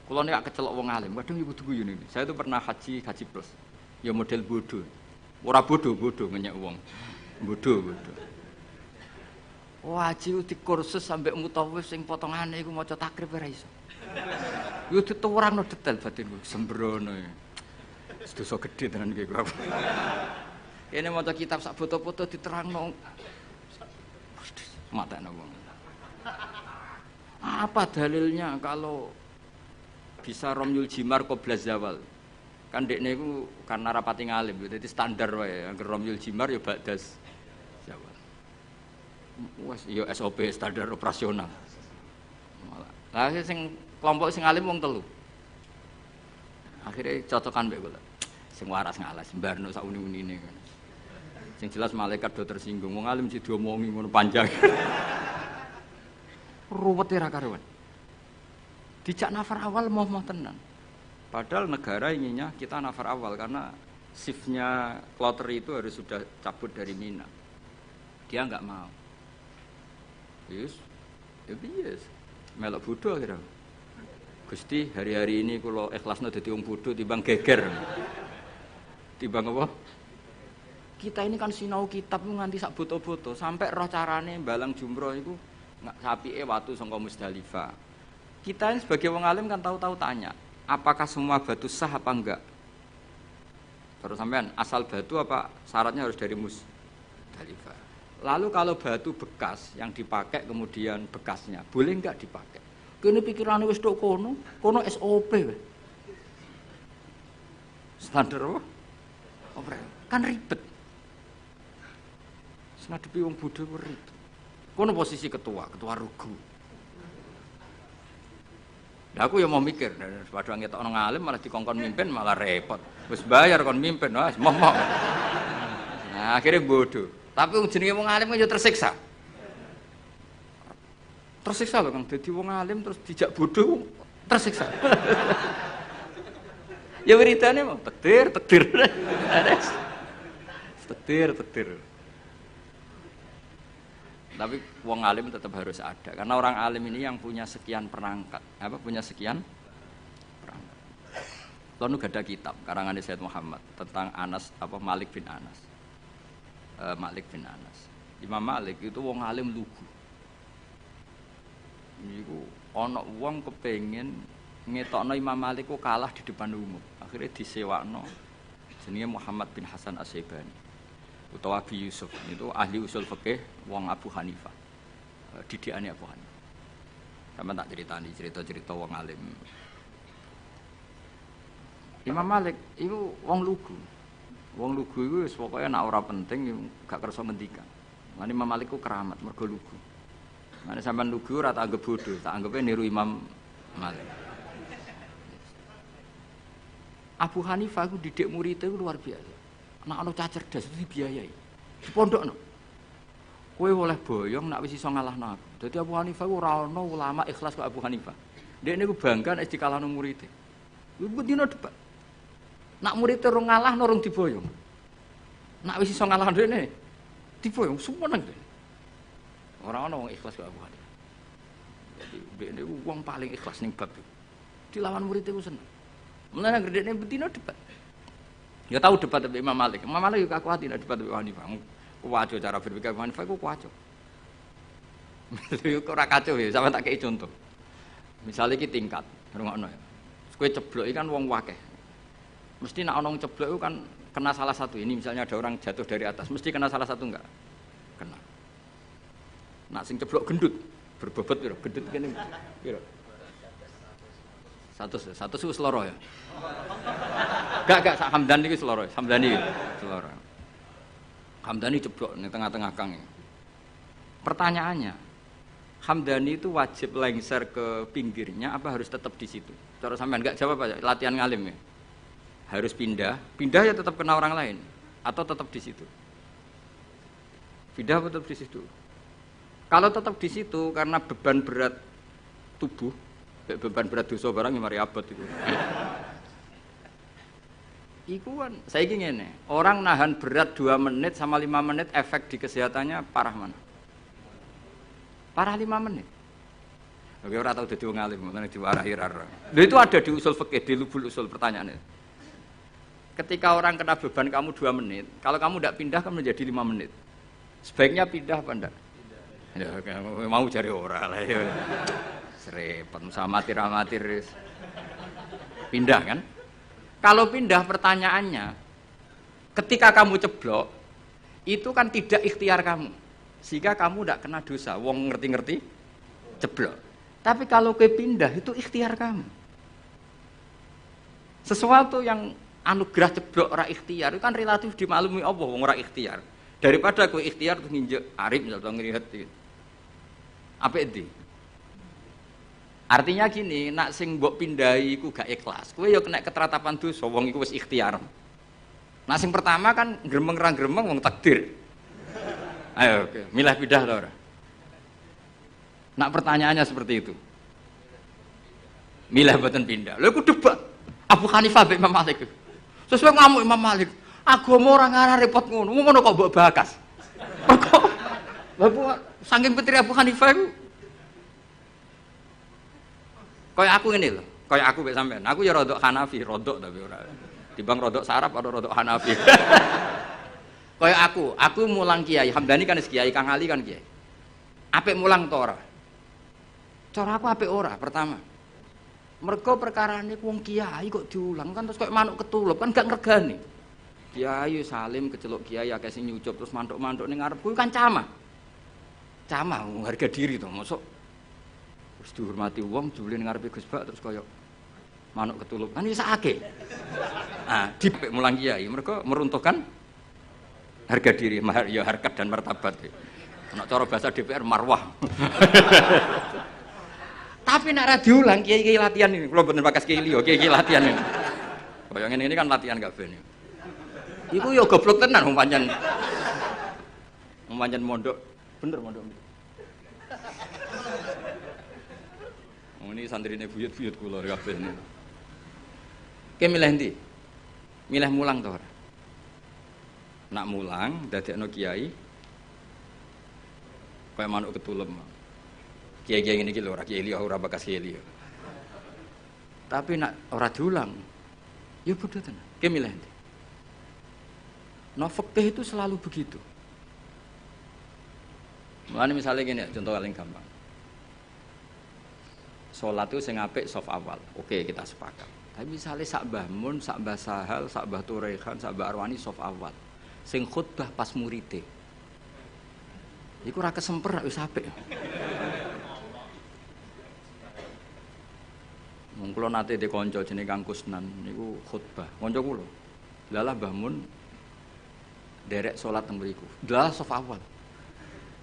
Kulo nek kecelok wong alim, kadang yo kudu guyon ini. Saya itu pernah haji plus. Ya model bodoh. Ora bodoh ngenyek wong. Bodoh. Haji di kursus sampai mutawif sing potongane iku maca takrib ora iso. Yo dituwurangno detail batinku, sembrono. Dosa gedhe tenan iki kok. Kene maca kitab sak foto-foto diterangno. Matekno wong. Apa dalilnya kalau bisa romyul jimar qabla zawal? Kan dekne iku karena rapati ngalim, dadi standar wae. Angger romyul jimar ya ba'das zawal. Wes ya SOP standar operasional. Lah sing kelompok sing alim wong telu. Akhirnya cocokan mbek kula. Sing waras ngalas mbarno sak uni-unine kan. Sing jelas malaikat do tersinggung, wong alim sing diomongi ngono panjang. Ruwet ra karuan. Dijak nafar awal mau tenan. Padahal negara inginnya kita nafar awal karena shiftnya kloter itu harus sudah cabut dari Mina. Dia enggak mau. Yes. Melok bodoh akhirnya. Gusti, hari-hari ini kula ikhlasno dadi wong bodoh timbang geger. Timbang apa? Kita ini kan sinau kitab nganti sak boto-boto sampai roh carane balang jumroh iku sapike watu saka Musdalifah. Kita ini sebagai wong alim kan tahu-tahu tanya, apakah semua batu sah apa enggak? Terus sampean asal batu apa syaratnya harus dari Musdalifah. Lalu kalau batu bekas yang dipakai kemudian bekasnya, boleh enggak dipakai? Kene pikirane wis tok kono SOP weh. Standar apa? Kan ribet. Ngadepi wong bodho ku ribet. Kono posisi ketua rugu. Lah aku ya mau mikir, padahal ngetokno ngalim malah dikongkon mimpin malah repot. Wis bayar kon mimpin, wis moh. Nah, akhirnya bodoh. Tapi wong jenenge wong alim yo tersiksa. Tersiksa lho Kang, dadi wong alim terus dijak bodoh tersiksa. Ya wiridane mau tekdir. Tekdir. Tapi wong alim tetap harus ada karena orang alim ini yang punya sekian perangkat, punya sekian perangkat. Lalu gak ada kitab karangan Sayyid Muhammad tentang Malik bin Anas. Imam Malik itu wong alim lugu. Niku ana wong kepengin ngetokno Imam Malik ku kalah di depan umum. Akhirnya disewakno jenenge Muhammad bin Hasan As-Syaibani. Utawa Abi Yusuf itu ahli usul fikih wong Abu Hanifah. Didikane Abu Hanifah. Sampeyan tak critani cerita-cerita wong alim. Imam Malik itu wong lugu. Wong lugu iku wis pokoke nek ora penting gak kersa ngendikan. Lan Imam Malik ku keramat mergo lugu. Nek sampean lugu ora tak anggap bodoh, tak anggape niru Imam Malik. Abu Hanifah ku didik muridé luar biasa. Nek ana cah cerdas itu dibiayai. Di pondokno. Kowe oleh boyong nek wis iso ngalahno aku. Dadi Abu Hanifah ora ana ulama ikhlas kok Abu Hanifah. Dhek niku bangga nek dikalahno muridé. Iku dina debat. Nak muridé ora ngalahno rung diboyong. Nek wis iso ngalahno dhekne diboyong sumeneng dhek. Ora ana wong ikhlas kok Abu Hanifah. Dadi dhek niku wong paling ikhlas ning bab iku. Dilawan muridé ku seneng. Mulane anggere dhekne betina debat. Ya tahu debat dengan Imam Malik. Imam Malik juga kuat tidak debat dengan Hanifah. Kuwaco cara berpikir Hanifah ku kuwaco. Itu ora kacau ya, sampe tak kei contoh. Misalnya iki tingkat, rungokno ya. Kowe ceblok iki kan wong wakeh. Mesti nek ana wong ceblok itu kan kena salah satu. Ini misalnya ada orang jatuh dari atas, mesti kena salah satu enggak? Kena. Nak sing ceblok gendut, berbobot piro? Gendut kene piro? Satu wis loro ya. Gak sak Hamdani iki seloro. Hamdani seloro. Hamdani ceblok ning tengah-tengah kang. Pertanyaannya, Hamdani itu wajib lengser ke pinggirnya apa harus tetap di situ? Cara sampean enggak jawab aja, latihan ngalim ya. Harus pindah ya tetap kena orang lain atau tetap di situ? Pindah tetap di situ. Kalau tetap di situ karena beban berat tubuh, beban berat dosa barang yang mari abot itu. Iku kan saya ingin ngene, orang nahan berat 2 menit sama 5 menit efek di kesehatannya parah mana? Parah 5 menit. Oke, ora tau dadi wong alim, ngono diwarahi ora. Lho itu ada di usul fikih, di lubul usul pertanyaannya. Ketika orang kena beban kamu 2 menit, kalau kamu tidak pindah kan menjadi 5 menit. Sebaiknya pindah apa enggak? Ya, mau cari ora lah ya. Serempet sama amatir. Pindah kan? Kalau pindah pertanyaannya, ketika kamu ceblok, itu kan tidak ikhtiar kamu. Sehingga kamu tidak kena dosa. Wong ngerti-ngerti ceblok. Tapi kalau ke pindah itu ikhtiar kamu. Sesuatu yang anugerah ceblok ora ikhtiar itu kan relatif dimaklumi Allah wong ora ikhtiar. Daripada kowe ikhtiar terus nginjek arif misal ngrihet iki. Apik ndi? Artinya gini, nak sing mbok pindahi iku gak ikhlas. Kowe ya kena keteratapan dosa wong iku wis ikhtiar. Nah sing pertama kan gremeng ra gremeng wong takdir. Ayo, oke. Milah pindah ta ora? Nak pertanyaannya seperti itu. Milah boten pindah. Lha iku debat. Abu Hanifah mbek Imam Malik. Sesuai ngamuk Imam Malik. Agama ora ngarah repot ngono. Ngono kok mbok bakas. Kok Bapak saking petri Abu Hanifah iku kaya aku ngene lho. Kaya aku mbek sampean. Aku ya rodok Hanafi, rodok tapi ora. Timbang rodok sarap atau rodok Hanafi. Kaya aku mulang Kiai Hamdani kan Kiai, Kang Ali kan Kiai. Apik mulang to ora? Cara aku apik ora pertama. Mergo perkarane wong kiai kok diulang kan terus kok manuk ketulup kan gak ngregani. Kiai salim keceluk kiai akeh sing nyucup terus mantuk-mantuk ning ngarep kuwi kan camah. Camah harga diri to, mosok wis dihormati wong jule ning ngarepe Gus Bak terus kaya manuk ketulup kan wis akeh. Ah, dipik mulang kiai mergo meruntuhkan harga diri, ya harkat dan martabat. Nek cara bahasa DPR marwah. Tapi nek ra diulang kiai-kiai latihan ini, kula mboten bakas kiai liya, kiai-kiai latihan ini. Kaya ngene ini kan latihan kabeh ini. Iku ya goblok tenan wong pancen. Wong pancen mondok, bener mondok. Wong ini santrine buyut-buyut kula kabeh ini. Ki milih ndi? Milih mulang to ora? Nak mulang dadekno kiai kaya manuk ketulem. Kiai-kiai ngene iki lho ora kiai liya ora bakas kiai liya. Tapi nak ora diulang ya bodoh tenan. Ki milih ndi? Nah fikih itu selalu begitu. Mulane misalnya gini, contoh paling gampang. Salat itu sing apik saf awal. Oke, kita sepakat. Tapi misalnya sak Mbah Mun, sak Mbah Sahal, sak Mbah Turehan, sak Mbah Arwani saf awal. Sing khutbah pas murite. Iku ora kesemper wis apik. Wong kula nate de kanca jenenge Kang Kusnan niku khutbah. Kanca kula. Lalah Mbah Mun derek salat teng mriku. Lah saf awal.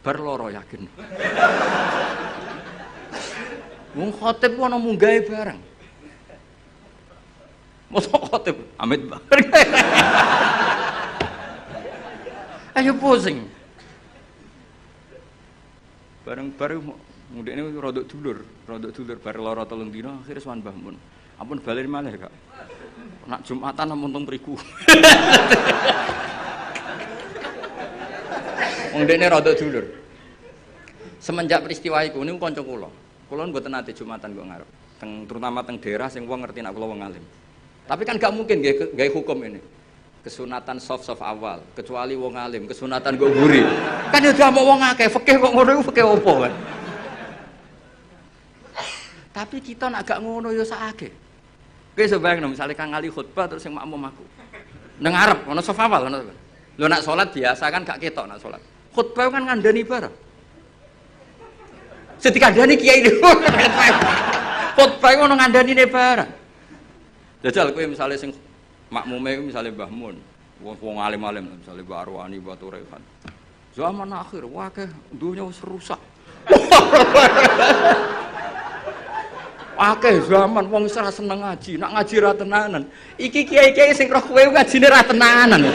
Bar loro yakin. Wong khotib ku ana munggahe bareng. Mosok khotib amit bareng. Ayo pusing. Bareng-bareng mudine rodok dulur bar lara 3 dina akhire sowan Mbah Mun. Ampun balen malih, Kak. Nak Jumatan ampun teng mriku. Wong dene rodok dulur. Semenjak peristiwa iku niku kanca kula. Kula mboten nate Jumatan kok ngarep. Terutama teng daerah sing wong ngerti nek kula wong alim. Tapi kan gak mungkin gawe hukum ini. Kesunatan soft awal, kecuali wong alim, kesunatan kok mburi. Kan ya dia mau wong akeh, fikih kok ngono iku fikih opo kan. Tapi kita nak gak ngono ya sakake. Kowe sebayangno misale Kang Ali khutbah terus sing makmum aku. Nang ngarep ono soft awal ono. Lho nak salat biasa kan gak ketok nak salat. Khutbah kan ngandani bareng. Setikandani kiai niku. Khutbah ono ngandanine bareng. Jajal kowe misale sing makmume misalnya Mbah Mun, wong alim-alim misalnya Mbah Arwani, Mbah Turehan. Zaman akhir, wah ke dunia wis rusak. Akeh zaman wong ora seneng ngaji, nak ngaji ra tenanan. Iki kiai-kiai sing roh kowe ngajine ra tenanan.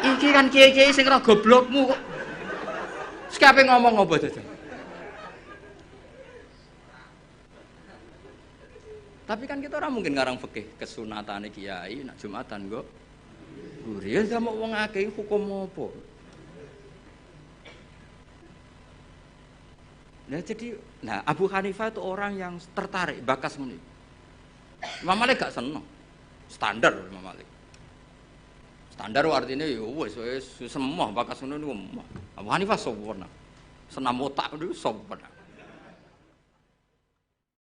Iki kan kiai-kiai sing roh goblokmu kok. Sekape ngomong apa jajal? Tapi kan kita orang mungkin ngarang fikih kesunatane kiai nak Jumatan kok. Gurih ya mau wong akeh hukum apa? Nah jadi, Abu Hanifah itu orang yang tertarik bakas ini. Imam Malik gak seneng, standar Imam Malik. Standar artinya ya wes semua bakas ini. Abu Hanifah sempurna, senam otak itu sempurna.